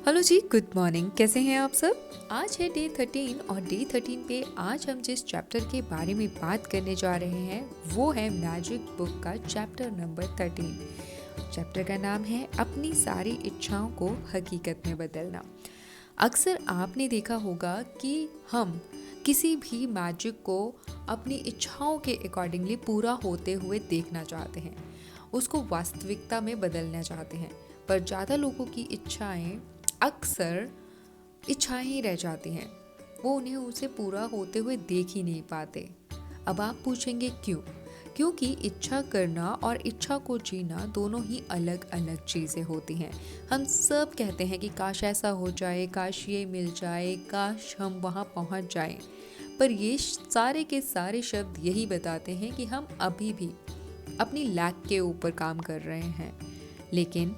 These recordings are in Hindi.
हेलो जी, गुड मॉर्निंग। कैसे हैं आप सब। आज है डे 13 और डे 13 पे आज हम जिस चैप्टर के बारे में बात करने जा रहे हैं वो है मैजिक बुक का चैप्टर नंबर 13। चैप्टर का नाम है अपनी सारी इच्छाओं को हकीकत में बदलना। अक्सर आपने देखा होगा कि हम किसी भी मैजिक को अपनी इच्छाओं के अकॉर्डिंगली पूरा होते हुए देखना चाहते हैं, उसको वास्तविकता में बदलना चाहते हैं। पर ज़्यादा लोगों की इच्छाएं अक्सर इच्छाएं ही रह जाती हैं, वो उन्हें उसे पूरा होते हुए देख ही नहीं पाते। अब आप पूछेंगे क्यों? क्योंकि इच्छा करना और इच्छा को जीना दोनों ही अलग अलग चीज़ें होती हैं। हम सब कहते हैं कि काश ऐसा हो जाए, काश ये मिल जाए, काश हम वहाँ पहुँच जाएं। पर ये सारे के सारे शब्द यही बताते हैं कि हम अभी भी अपनी लैक के ऊपर काम कर रहे हैं। लेकिन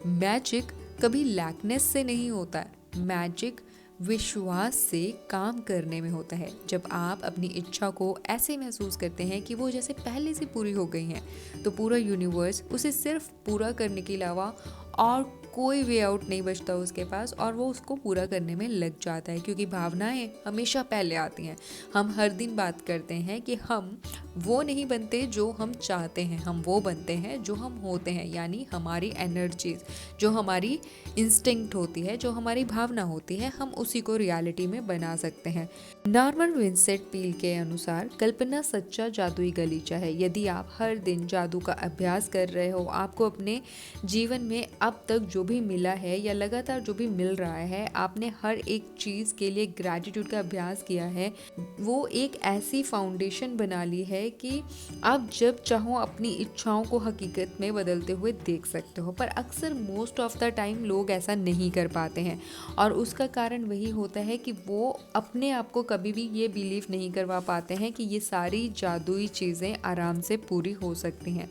मैजिक कभी लैकनेस से नहीं होता है, मैजिक विश्वास से काम करने में होता है। जब आप अपनी इच्छा को ऐसे महसूस करते हैं कि वो जैसे पहले से पूरी हो गई हैं, तो पूरा यूनिवर्स उसे सिर्फ पूरा करने के अलावा और कोई वे आउट नहीं बचता उसके पास, और वो उसको पूरा करने में लग जाता है। क्योंकि भावनाएं हमेशा पहले आती हैं। हम हर दिन बात करते हैं कि हम वो नहीं बनते जो हम चाहते हैं, हम वो बनते हैं जो हम होते हैं। यानी हमारी एनर्जीज, जो हमारी इंस्टिंक्ट होती है, जो हमारी भावना होती है, हम उसी को रियलिटी में बना सकते हैं। नॉर्मन विंसेंट पील के अनुसार कल्पना सच्चा जादुई गलीचा है। यदि आप हर दिन जादू का अभ्यास कर रहे हो, आपको अपने जीवन में अब तक जो भी मिला है या लगातार जो भी मिल रहा है, आपने हर एक चीज़ के लिए ग्रैटिट्यूड का अभ्यास किया है, वो एक ऐसी फाउंडेशन बना ली है कि आप जब चाहो अपनी इच्छाओं को हकीकत में बदलते हुए देख सकते हो। पर अक्सर मोस्ट ऑफ द टाइम लोग ऐसा नहीं कर पाते हैं, और उसका कारण वही होता है कि वो अपने आप को कभी भी ये बिलीव नहीं करवा पाते हैं कि ये सारी जादुई चीज़ें आराम से पूरी हो सकती हैं।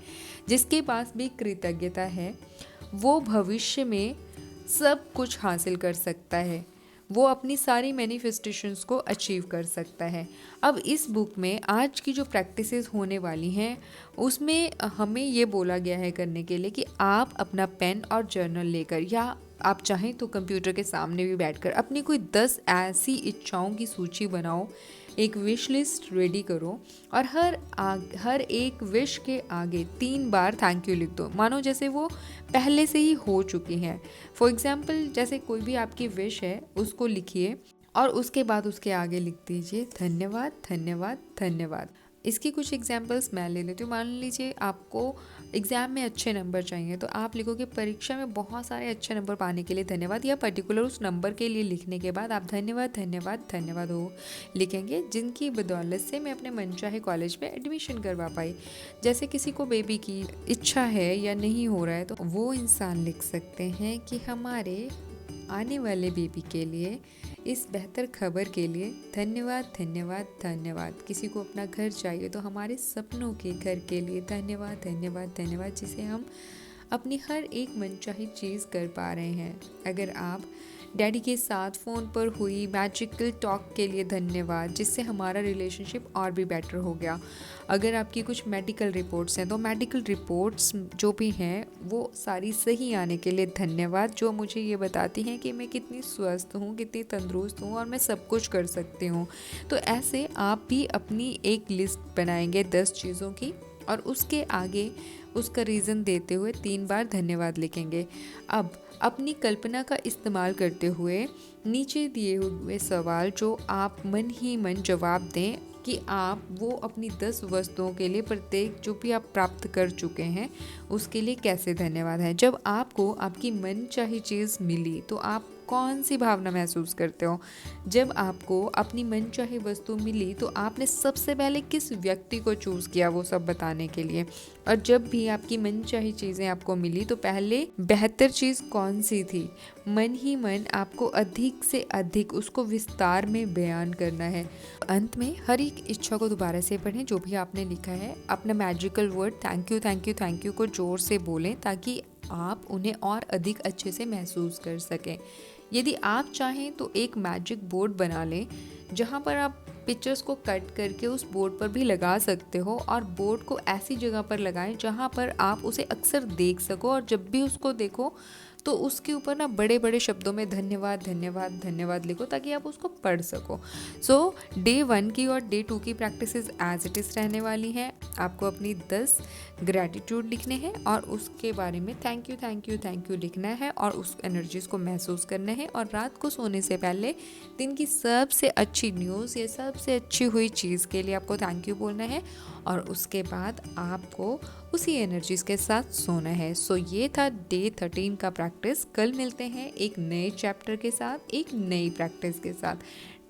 जिसके पास भी कृतज्ञता है वो भविष्य में सब कुछ हासिल कर सकता है, वो अपनी सारी मैनिफेस्टेशंस को अचीव कर सकता है। अब इस बुक में आज की जो प्रैक्टिसेस होने वाली हैं उसमें हमें ये बोला गया है करने के लिए कि आप अपना पेन और जर्नल लेकर, या आप चाहें तो कंप्यूटर के सामने भी बैठकर अपनी कोई 10 ऐसी इच्छाओं की सूची बनाओ, एक विश लिस्ट रेडी करो, और हर एक विश के आगे 3 बार थैंक यू लिख दो, मानो जैसे वो पहले से ही हो चुकी हैं। फॉर एग्जाम्पल, जैसे कोई भी आपकी विश है उसको लिखिए और उसके बाद उसके आगे लिख दीजिए धन्यवाद धन्यवाद धन्यवाद। इसकी कुछ एग्जाम्पल्स मैं ले लेती हूँ। मान लीजिए आपको एग्ज़ाम में अच्छे नंबर चाहिए, तो आप लिखोगे परीक्षा में बहुत सारे अच्छे नंबर पाने के लिए धन्यवाद, या पर्टिकुलर उस नंबर के लिए लिखने के बाद आप धन्यवाद धन्यवाद धन्यवाद हो लिखेंगे, जिनकी बदौलत से मैं अपने मनचाहे कॉलेज में एडमिशन करवा पाई। जैसे किसी को बेबी की इच्छा है या नहीं हो रहा है, तो वो इंसान लिख सकते हैं कि हमारे आने वाले बेबी के लिए, इस बेहतर खबर के लिए धन्यवाद धन्यवाद धन्यवाद। किसी को अपना घर चाहिए तो हमारे सपनों के घर के लिए धन्यवाद धन्यवाद धन्यवाद, जिसे हम अपनी हर एक मनचाही चीज़ कर पा रहे हैं। अगर आप डैडी के साथ फ़ोन पर हुई मैजिकल टॉक के लिए धन्यवाद, जिससे हमारा रिलेशनशिप और भी बेटर हो गया। अगर आपकी कुछ मेडिकल रिपोर्ट्स हैं तो मेडिकल रिपोर्ट्स जो भी हैं वो सारी सही आने के लिए धन्यवाद, जो मुझे ये बताती हैं कि मैं कितनी स्वस्थ हूँ, कितनी तंदुरुस्त हूँ और मैं सब कुछ कर सकती हूँ। तो ऐसे आप भी अपनी एक लिस्ट बनाएंगे 10 चीज़ों की, और उसके आगे उसका रीज़न देते हुए 3 बार धन्यवाद लिखेंगे। अब अपनी कल्पना का इस्तेमाल करते हुए नीचे दिए हुए सवाल जो आप मन ही मन जवाब दें कि आप वो अपनी 10 वस्तुओं के लिए, प्रत्येक जो भी आप प्राप्त कर चुके हैं उसके लिए कैसे धन्यवाद है। जब आपको आपकी मनचाही चीज़ मिली तो आप कौन सी भावना महसूस करते हो? जब आपको अपनी मनचाही वस्तु मिली तो आपने सबसे पहले किस व्यक्ति को चूज़ किया वो सब बताने के लिए? और जब भी आपकी मनचाही चीज़ें आपको मिली तो पहले बेहतर चीज़ कौन सी थी? मन ही मन आपको अधिक से अधिक उसको विस्तार में बयान करना है। अंत में हर एक इच्छा को दोबारा से पढ़ें जो भी आपने लिखा है। अपना magical word thank you thank you thank you को जोर से बोलें ताकि आप उन्हें और अधिक अच्छे से महसूस कर सकें। यदि आप चाहें तो एक मैजिक बोर्ड बना लें जहाँ पर आप पिक्चर्स को कट करके उस बोर्ड पर भी लगा सकते हो, और बोर्ड को ऐसी जगह पर लगाएं जहाँ पर आप उसे अक्सर देख सको, और जब भी उसको देखो तो उसके ऊपर ना बड़े बड़े शब्दों में धन्यवाद धन्यवाद धन्यवाद लिखो ताकि आप उसको पढ़ सको। सो डे 1 की और डे 2 की प्रैक्टिसेस एज इट इज़ रहने वाली हैं। आपको अपनी 10 ग्रैटिट्यूड लिखने हैं और उसके बारे में thank you thank you thank you लिखना है और उस एनर्जीज को महसूस करना है। और रात को सोने से पहले दिन की सबसे अच्छी न्यूज़ या सबसे अच्छी हुई चीज़ के लिए आपको थैंक यू बोलना है और उसके बाद आपको उसी एनर्जीज के साथ सोना है। सो ये था डे 13 का प्रैक्टिस। कल मिलते हैं एक नए चैप्टर के साथ, एक नई प्रैक्टिस के साथ।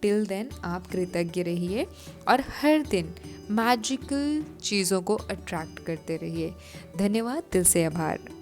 टिल देन आप कृतज्ञ रहिए और हर दिन मैजिकल चीज़ों को अट्रैक्ट करते रहिए। धन्यवाद, दिल से आभार।